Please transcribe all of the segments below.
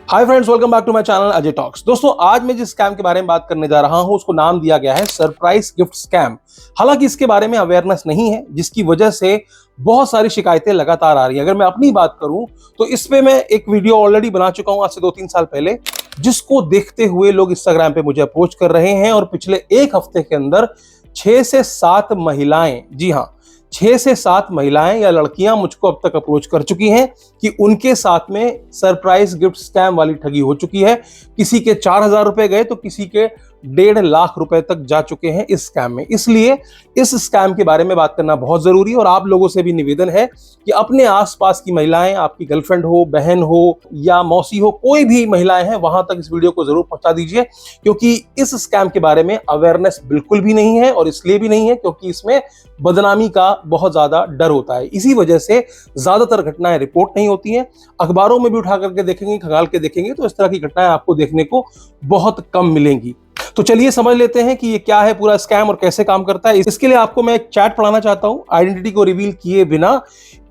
Hi friends, welcome back to my channel Ajay talks. दोस्तों, आज मैं जिस स्कैम के बारे में बात करने जा रहा हूं उसको नाम दिया गया है सरप्राइज गिफ्ट स्कैम। हालांकि इसके बारे में अवेयरनेस नहीं है, जिसकी वजह से बहुत सारी शिकायतें लगातार आ रही हैं। अगर मैं अपनी बात करूं तो इस पे मैं एक वीडियो ऑलरेडी बना चुका हूं आज से 2-3 साल पहले, जिसको देखते हुए लोग इंस्टाग्राम पे मुझे अप्रोच कर रहे हैं और पिछले एक हफ्ते के अंदर 6 से 7 महिलाएं, जी हाँ, 6 से 7 महिलाएं या लड़कियां मुझको अब तक अप्रोच कर चुकी हैं कि उनके साथ में सरप्राइज गिफ्ट स्कैम वाली ठगी हो चुकी है। किसी के 4,000 रुपए गए तो किसी के 1.5 लाख रुपए तक जा चुके हैं इस स्कैम में। इसलिए इस स्कैम के बारे में बात करना बहुत जरूरी है और आप लोगों से भी निवेदन है कि अपने आसपास की महिलाएं, आपकी गर्लफ्रेंड हो, बहन हो या मौसी हो, कोई भी महिलाएं हैं, वहां तक इस वीडियो को जरूर पहुंचा दीजिए, क्योंकि इस स्कैम के बारे में अवेयरनेस बिल्कुल भी नहीं है। और इसलिए भी नहीं है क्योंकि इसमें बदनामी का बहुत ज्यादा डर होता है। इसी वजह से ज्यादातर घटनाएं रिपोर्ट नहीं होती हैं। अखबारों में भी उठा करके देखेंगे, खंगाल के देखेंगे तो इस तरह की घटनाएं आपको देखने को बहुत कम मिलेंगी। तो चलिए समझ लेते हैं कि ये क्या है पूरा स्कैम और कैसे काम करता है। इसके लिए आपको मैं एक चैट पढ़ाना चाहता हूं। आइडेंटिटी को रिवील किए बिना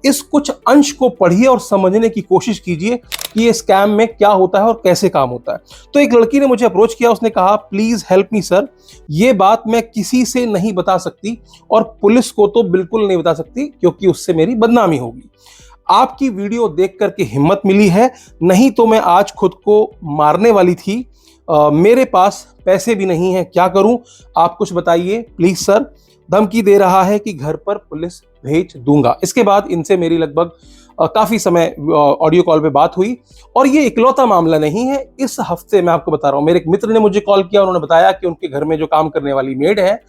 इस कुछ अंश को पढ़िए और समझने की कोशिश कीजिए कि ये स्कैम में क्या होता है और कैसे काम होता है। तो एक लड़की ने मुझे अप्रोच किया, उसने कहा प्लीज हेल्प मी सर, ये बात मैं किसी से नहीं बता सकती और पुलिस को तो बिल्कुल नहीं बता सकती क्योंकि उससे मेरी बदनामी होगी। आपकी वीडियो देख करके हिम्मत मिली है, नहीं तो मैं आज खुद को मारने वाली थी। मेरे पास पैसे भी नहीं है, क्या करूं, आप कुछ बताइए प्लीज सर। धमकी दे रहा है कि घर पर पुलिस भेज दूंगा। इसके बाद इनसे मेरी लगभग काफी समय ऑडियो कॉल पे बात हुई। और ये इकलौता मामला नहीं है। इस हफ्ते मैं आपको बता रहा हूं, मेरे एक मित्र ने मुझे कॉल किया, उन्होंने बताया कि उनके घर में जो काम करने वाली मेड है,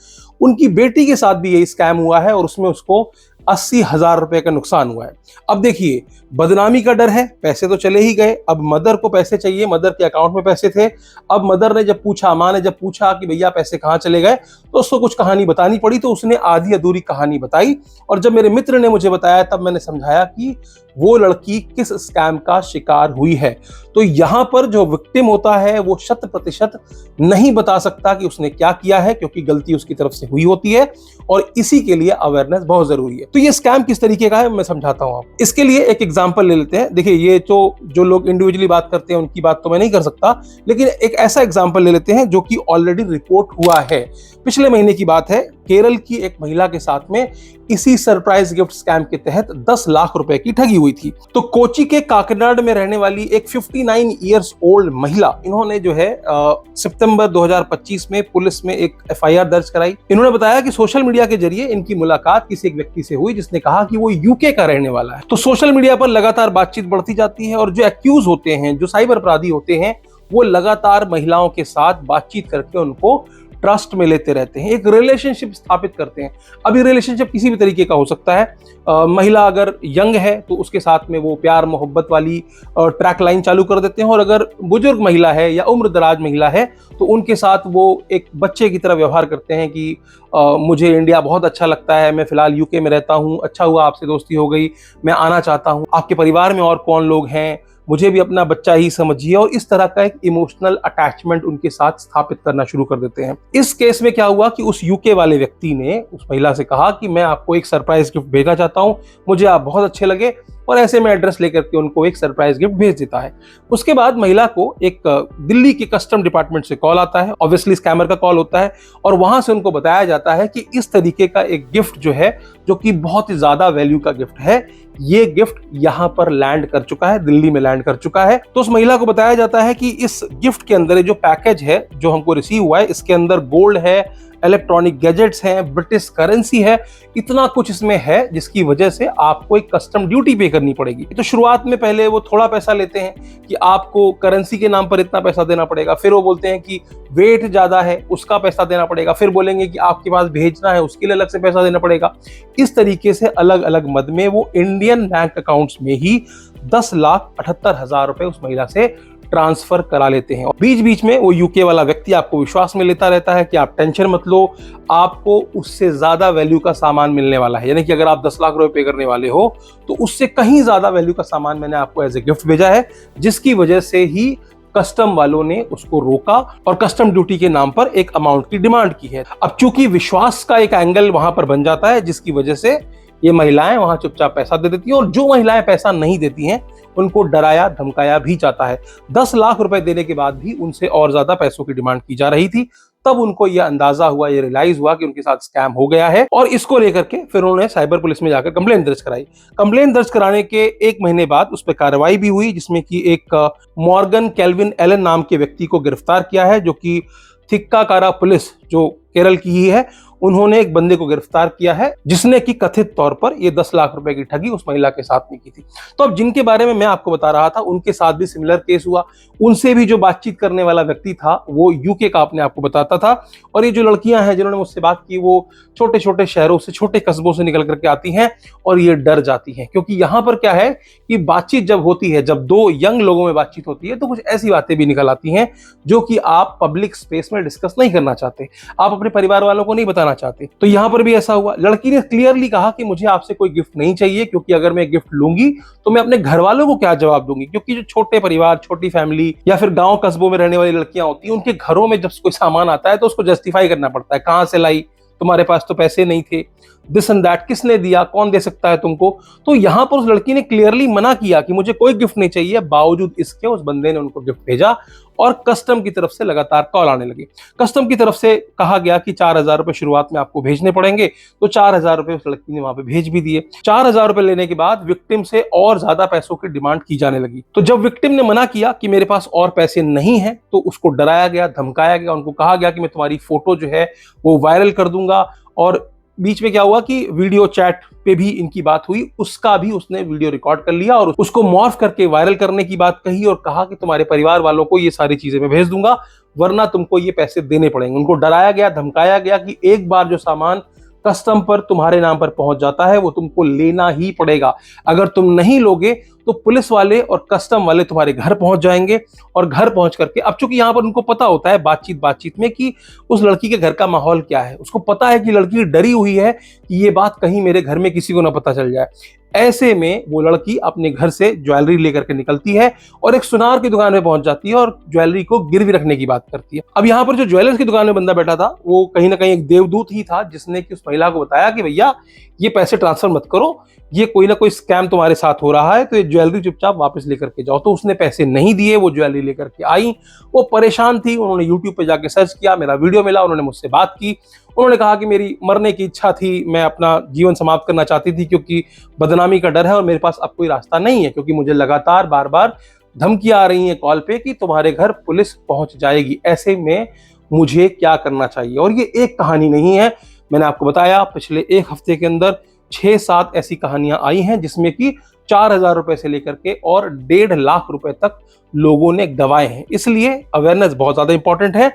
उनकी बेटी के साथ भी यही स्कैम हुआ है और उसमें उसको 80,000 रुपए का नुकसान हुआ है। अब देखिए, बदनामी का डर है, पैसे तो चले ही गए, अब मदर को पैसे चाहिए, मदर के अकाउंट में पैसे थे। अब मदर ने जब पूछा, मां ने जब पूछा कि भैया पैसे कहां चले गए, तो उसको कुछ कहानी बतानी पड़ी, तो उसने आधी अधूरी कहानी बताई। और जब मेरे मित्र ने मुझे बताया तब मैंने समझाया कि वो लड़की किस स्कैम का शिकार हुई है। तो यहां पर जो विक्टिम होता है वो 100% नहीं बता सकता कि उसने क्या किया है, क्योंकि गलती उसकी तरफ से हुई होती है और इसी के लिए अवेयरनेस बहुत जरूरी है। तो ये स्कैम किस तरीके का है मैं समझाता हूं आपको। इसके लिए एक एग्जांपल ले लेते हैं। देखिए, ये तो जो लोग इंडिविजुअली बात करते हैं उनकी बात तो मैं नहीं कर सकता, लेकिन एक ऐसा एग्जांपल ले लेते हैं जो कि ऑलरेडी रिपोर्ट हुआ है। पिछले महीने की बात है, केरल की एक महिला के साथ में इसी सरप्राइज गिफ्ट स्कैम के तहत 10 लाख रुपए की ठगी हुई थी। तो कोची के काकनाड में रहने वाली एक 59 इयर्स ओल्ड महिला, इन्होंने जो है सितंबर 2025 में पुलिस में एक FIR दर्ज कराई। इन्होंने बताया कि सोशल मीडिया के जरिए इनकी मुलाकात किसी एक व्यक्ति से हुई जिसने कहा कि वो यूके का रहने वाला है। तो सोशल मीडिया पर लगातार बातचीत बढ़ती जाती है और जो एक्यूज होते हैं, जो साइबर अपराधी होते हैं, वो लगातार महिलाओं के साथ बातचीत करके उनको ट्रस्ट में लेते रहते हैं, एक रिलेशनशिप स्थापित करते हैं। अब ये रिलेशनशिप किसी भी तरीके का हो सकता है। महिला अगर यंग है तो उसके साथ में वो प्यार मोहब्बत वाली ट्रैक लाइन चालू कर देते हैं, और अगर बुजुर्ग महिला है या उम्र दराज महिला है तो उनके साथ वो एक बच्चे की तरह व्यवहार करते हैं कि मुझे इंडिया बहुत अच्छा लगता है, मैं फिलहाल यूके में रहता हूँ, अच्छा हुआ आपसे दोस्ती हो गई, मैं आना चाहता हूँ, आपके परिवार में और कौन लोग हैं, मुझे भी अपना बच्चा ही समझिए। और इस तरह का एक इमोशनल अटैचमेंट उनके साथ स्थापित करना शुरू कर देते हैं। इस केस में क्या हुआ कि उस यूके वाले व्यक्ति ने उस महिला से कहा कि मैं आपको एक सरप्राइज गिफ्ट भेजना चाहता हूं, मुझे आप बहुत अच्छे लगे, और ऐसे में एड्रेस लेकर के उनको एक सरप्राइज गिफ्ट भेज देता है। उसके बाद महिला को एक दिल्ली के कस्टम डिपार्टमेंट से कॉल आता है, ऑब्वियसली स्कैमर का कॉल होता है, और वहां से उनको बताया जाता है कि इस तरीके का एक गिफ्ट जो है, जो कि बहुत ही ज्यादा वैल्यू का गिफ्ट है, ये गिफ्ट यहां पर लैंड कर चुका है, दिल्ली में लैंड कर चुका है। तो उस महिला को बताया जाता है कि इस गिफ्ट के अंदर जो पैकेज है जो हमको रिसीव हुआ है, इसके अंदर गोल्ड है, इलेक्ट्रॉनिक गैजेट्स हैं, ब्रिटिश करेंसी है, इतना कुछ इसमें है जिसकी वजह से आपको एक कस्टम ड्यूटी पे करनी पड़ेगी। तो शुरुआत में पहले वो थोड़ा पैसा लेते हैं कि आपको करेंसी के नाम पर इतना पैसा देना पड़ेगा, फिर वो बोलते हैं कि वेट ज्यादा है उसका पैसा देना पड़ेगा, फिर बोलेंगे कि आपके पास भेजना है उसके लिए अलग से पैसा देना पड़ेगा। इस तरीके से अलग अलग मद में वो इंडियन बैंक अकाउंट्स में ही 10,78,000 रुपए उस महिला से ट्रांसफर करा लेते हैं। और बीच बीच में वो यूके वाला व्यक्ति आपको विश्वास में लेता रहता है कि आप टेंशन मत लो, आपको उससे ज्यादा वैल्यू का सामान मिलने वाला है। यानी कि अगर आप 10 लाख रुपए पे करने वाले हो तो उससे कहीं ज्यादा वैल्यू का सामान मैंने आपको एज ए गिफ्ट भेजा है, जिसकी वजह से ही कस्टम वालों ने उसको रोका और कस्टम ड्यूटी के नाम पर एक अमाउंट की डिमांड की है। अब चूंकि विश्वास का एक एंगल वहां पर बन जाता है, जिसकी वजह से ये महिलाएं वहां चुपचाप पैसा दे देती हैं, और जो महिलाएं पैसा नहीं देती हैं उनको डराया धमकाया भी जाता है। 10 लाख रुपए देने के बाद भी उनसे और ज्यादा पैसों की डिमांड की जा रही थी। तब उनको यह अंदाजा हुआ, ये रियलाइज हुआ कि उनके साथ स्कैम हो गया है और इसको लेकर के फिर उन्होंने साइबर पुलिस में जाकर कंप्लेंट दर्ज कराई। कंप्लेंट दर्ज कराने के 1 महीने बाद उस पर कार्रवाई भी हुई, जिसमें कि एक मॉर्गन केल्विन एलन नाम के व्यक्ति को गिरफ्तार किया है, जो कि थिक्काकारा पुलिस जो केरल की ही है, उन्होंने एक बंदे को गिरफ्तार किया है जिसने कि कथित तौर पर ये 10 लाख रुपए की ठगी उस महिला के साथ में की थी। तो अब जिनके बारे में मैं आपको बता रहा था उनके साथ भी सिमिलर केस हुआ। उनसे भी जो बातचीत करने वाला व्यक्ति था वो यूके का अपने आपको बताता था, और ये जो लड़कियां हैं जिन्होंने मुझसे बात की वो छोटे छोटे शहरों से, छोटे कस्बों से निकल करके आती हैं और ये डर जाती हैं, क्योंकि यहाँ पर क्या है कि बातचीत जब होती है, जब 2 यंग लोगों में बातचीत होती है, तो कुछ ऐसी बातें भी निकल आती हैं जो कि आप पब्लिक स्पेस में डिस्कस नहीं करना चाहते, आप अपने परिवार वालों को नहीं बताना चाहते। तो यहां पर भी ऐसा हुआ। लड़की ने क्लियरली कहा कि मुझे आपसे कोई गिफ्ट नहीं चाहिए, क्योंकि अगर मैं गिफ्ट लूंगी तो मैं अपने घर वालों को क्या जवाब दूंगी, क्योंकि जो छोटे परिवार, छोटी फैमिली या फिर गांव कस्बों में रहने वाली लड़कियां होती हैं, उनके घरों में जब कोई सामान आता है तो उसको जस्टिफाई करना पड़ता है, कहां से लाई, तुम्हारे पास तो पैसे नहीं थे, दिस एंड दैट, किसने दिया, कौन दे सकता है तुमको। तो यहां पर उस लड़की ने क्लियरली मना किया कि मुझे कोई गिफ्ट नहीं चाहिए। बावजूद इसके उस बंदे ने उनको गिफ्ट भेजा और कस्टम की तरफ से लगातार कॉल आने लगे। कस्टम की तरफ से कहा गया कि 4,000 रुपए शुरुआत में आपको भेजने पड़ेंगे, तो 4,000 रुपए उस लड़की ने वहां पे भेज भी दिए। 4,000 रुपए लेने के बाद विक्टिम से और ज्यादा पैसों की डिमांड की जाने लगी। तो जब विक्टिम ने मना किया कि मेरे पास और पैसे नहीं है, तो उसको डराया गया, धमकाया गया, उनको कहा गया कि मैं तुम्हारी फोटो जो है वो वायरल कर दूंगा। और बीच में क्या हुआ कि वीडियो चैट पे भी इनकी बात हुई, उसका भी उसने वीडियो रिकॉर्ड कर लिया और उसको मॉर्फ करके वायरल करने की बात कही और कहा कि तुम्हारे परिवार वालों को ये सारी चीजें मैं भेज दूंगा, वरना तुमको ये पैसे देने पड़ेंगे। उनको डराया गया, धमकाया गया कि एक बार जो सामान कस्टम पर तुम्हारे नाम पर पहुंच जाता है वो तुमको लेना ही पड़ेगा, अगर तुम नहीं लोगे तो पुलिस वाले और कस्टम वाले तुम्हारे घर पहुंच जाएंगे। और घर पहुंच करके, अब चूंकि यहां पर उनको पता होता है बातचीत में कि उस लड़की के घर का माहौल क्या है, उसको पता है कि लड़की डरी हुई है कि ये बात कहीं मेरे घर में किसी को ना पता चल जाए। ऐसे में वो लड़की अपने घर से ज्वेलरी लेकर के निकलती है और एक सुनार की दुकान में पहुंच जाती है और ज्वेलरी को गिरवी रखने की बात करती है। अब यहाँ पर जो ज्वेलर्स की दुकान में बंदा बैठा था वो कहीं ना कहीं एक देवदूत ही था, जिसने कि उस महिला को बताया कि भैया ये पैसे ट्रांसफर मत करो, ये कोई ना कोई स्कैम तुम्हारे साथ हो रहा है, तो ये ज्वेलरी चुपचाप वापस लेकर के जाओ। तो उसने पैसे नहीं दिए, वो ज्वेलरी लेकर के आई। वो परेशान थी, उन्होंने यूट्यूब पे जाके सर्च किया, मेरा वीडियो मिला, उन्होंने मुझसे बात की। उन्होंने कहा कि मेरी मरने की इच्छा थी, मैं अपना जीवन समाप्त करना चाहती थी क्योंकि बदनामी का डर है और मेरे पास अब कोई रास्ता नहीं है, क्योंकि मुझे लगातार बार बार धमकियां आ रही हैं कॉल पे कि तुम्हारे घर पुलिस पहुंच जाएगी। ऐसे में मुझे क्या करना चाहिए। और ये एक कहानी नहीं है, मैंने आपको बताया पिछले 1 हफ्ते के अंदर 6-7 ऐसी कहानियां आई हैं जिसमें कि 4,000 रुपए से लेकर के और 1.5 लाख रुपए तक लोगों ने गंवाए हैं। इसलिए अवेयरनेस बहुत ज्यादा इंपॉर्टेंट है।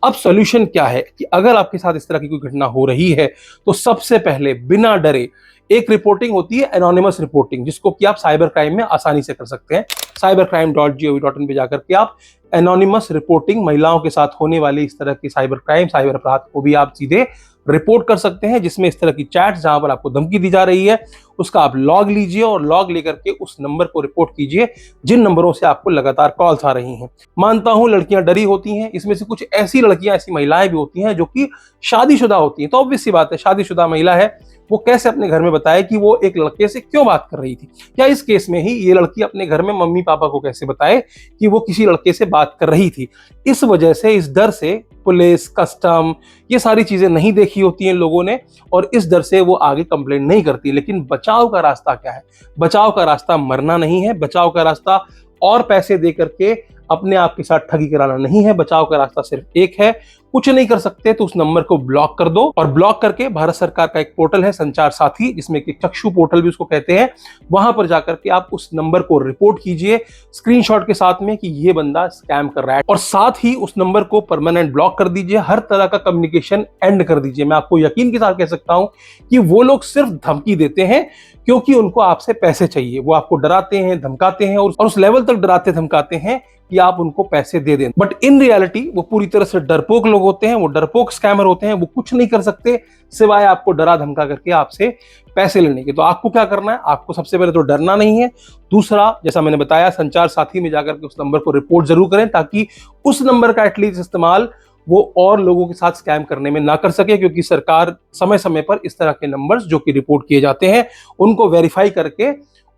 अब सॉल्यूशन क्या है कि अगर आपके साथ इस तरह की कोई घटना हो रही है तो सबसे पहले बिना डरे एक रिपोर्टिंग होती है, एनोनिमस रिपोर्टिंग, जिसको कि आप साइबर क्राइम में आसानी से कर सकते हैं। cybercrime.gov.in पे जाकर के आप एनोनिमस रिपोर्टिंग, महिलाओं के साथ होने वाली इस तरह की साइबर क्राइम, साइबर अपराध को भी आप सीधे रिपोर्ट कर सकते हैं, जिसमें इस तरह की चैट्स जहां पर आपको धमकी दी जा रही है उसका आप लॉग लीजिए और लॉग लेकर के उस नंबर को रिपोर्ट कीजिए जिन नंबरों से आपको लगातार कॉल्स आ रही हैं। मानता हूं लड़कियां डरी होती हैं, इसमें से कुछ ऐसी लड़कियां, ऐसी महिलाएं भी होती हैं जो कि शादीशुदा होती हैं। तो ऑब्वियस सी बात है, शादीशुदा महिला है, वो कैसे अपने घर में बताए कि वो एक लड़के से क्यों बात कर रही थी, या इस केस में ही ये लड़की अपने घर में मम्मी पापा को कैसे बताए कि वो किसी लड़के से बात कर रही थी। इस वजह से, इस डर से पुलिस, कस्टम, ये सारी चीजें नहीं देखी होती हैं लोगों ने, और इस डर से वो आगे कंप्लेंट नहीं करती। लेकिन बचाव का रास्ता क्या है? बचाव का रास्ता मरना नहीं है, बचाव का रास्ता और पैसे दे करके अपने आप के साथ ठगी कराना नहीं है। बचाव का रास्ता सिर्फ एक है, कुछ नहीं कर सकते तो उस नंबर को ब्लॉक कर दो, और ब्लॉक करके भारत सरकार का एक पोर्टल है संचार साथी, जिसमें कि चक्षु पोर्टल भी उसको कहते हैं, वहां पर जाकर के आप उस नंबर को रिपोर्ट कीजिए स्क्रीनशॉट के साथ में कि ये बंदा स्कैम कर रहा है, और साथ ही उस नंबर को परमानेंट ब्लॉक कर दीजिए, हर तरह का कम्युनिकेशन एंड कर दीजिए। मैं आपको यकीन के साथ कह सकता हूं कि वो लोग सिर्फ धमकी देते हैं क्योंकि उनको आपसे पैसे चाहिए। वो आपको डराते हैं, धमकाते हैं और उस लेवल तक डराते धमकाते हैं कि आप उनको पैसे दे दें। बट इन रियलिटी वो पूरी तरह से डरपोक लोग होते हैं, वो डरपोक स्कैमर होते हैं। वो कुछ नहीं कर सकते सिवाय आपको डरा धमका करके आपसे पैसे लेने के। तो आपको क्या करना है? आपको सबसे पहले तो डरना नहीं है। दूसरा, जैसा मैंने बताया, संचार साथी में जाकर के उस नंबर को रिपोर्ट जरूर करें, ताकि उस नंबर का एटलीस्ट इस्तेमाल वो और लोगों के साथ स्कैम करने में ना कर सके, क्योंकि सरकार समय समय पर इस तरह के नंबर्स जो कि रिपोर्ट किए जाते हैं उनको वेरीफाई करके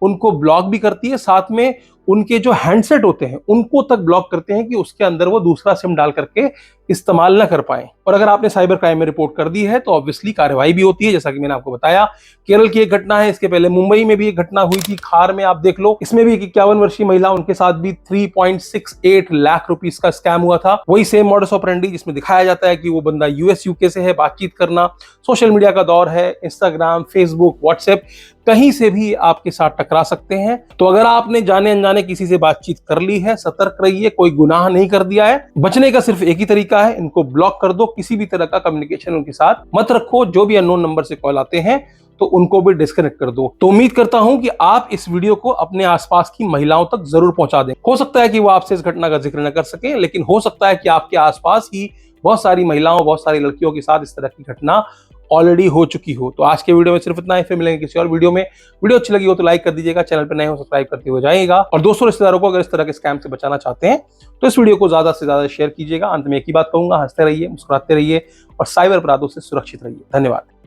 उनको ब्लॉक भी करती है, साथ में उनके जो हैंडसेट होते हैं उनको तक ब्लॉक करते हैं कि उसके अंदर वो दूसरा सिम डाल करके इस्तेमाल ना कर पाए। और अगर आपने साइबर क्राइम में रिपोर्ट कर दी है तो ऑब्वियसली कार्रवाई भी होती है, जैसा कि मैंने आपको बताया। केरल की एक घटना है, इसके पहले मुंबई में भी एक घटना हुई थी, खार में, आप देख लो। इसमें भी एक 51 वर्षीय महिला, उनके साथ भी 3.68 लाख रुपीस का स्कैम हुआ था। वही सेम मॉडस ऑपरेंडी जिसमें दिखाया जाता है कि वो बंदा यूएस यूके से है, बातचीत करना, सोशल मीडिया का दौर है, इंस्टाग्राम, फेसबुक, व्हाट्सएप, कहीं से भी आपके साथ टकरा सकते हैं। तो अगर आपने जाने अनजाने किसी से बातचीत कर ली है, सतर्क रहिए, कोई गुनाह नहीं कर दिया है। बचने का सिर्फ एक ही तरीका है, इनको ब्लॉक कर दो, किसी भी तरह का कम्युनिकेशन उनके साथ मत रखो। जो भी अननोन नंबर से कॉल आते हैं तो उनको भी डिस्कनेक्ट कर दो। तो उम्मीद करता हूं कि आप इस वीडियो को अपने आसपास की महिलाओं तक जरूर पहुंचा दें। हो सकता है कि वो आपसे इस घटना का जिक्र न कर सके, लेकिन हो सकता है कि आपके आसपास ही बहुत सारी महिलाओं, बहुत सारी लड़कियों के साथ इस तरह की घटना ऑलरेडी हो चुकी हो। तो आज के वीडियो में सिर्फ इतना ही, फिर मिलेंगे किसी और वीडियो में। वीडियो अच्छी लगी हो तो लाइक कर दीजिएगा, चैनल पर नए हो सब्सक्राइब करते हुए जाइएगा, और दोस्तों रिश्तेदारों को अगर इस तरह के स्कैम से बचाना चाहते हैं तो इस वीडियो को ज्यादा से ज्यादा शेयर कीजिएगा। अंत में एक ही बात कहूंगा, हंसते रहिए, मुस्कुराते रहिए और साइबर अपराधों से सुरक्षित रहिए। धन्यवाद।